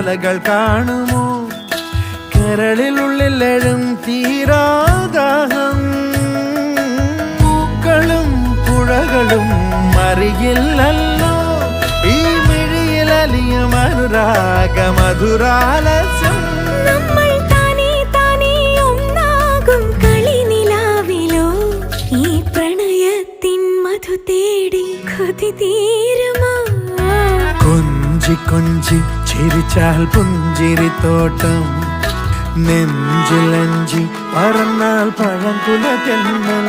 അലകൾ കാണുമോ കരളിനുള്ളിലെഴും തീരാദാഹം പൂക്കളും പുഴകളും അറിയില്ലല്ലോ ഈ മിഴിയിലലിയും അനുരാഗ മധുരാലസ്യം കൊഞ്ചി കൊഞ്ചി ചിരിച്ചാൽ പുഞ്ചിരിത്തോട്ടം നെഞ്ചിലഞ്ചി പറന്നാൽ പഴംകുല തെന്നൽ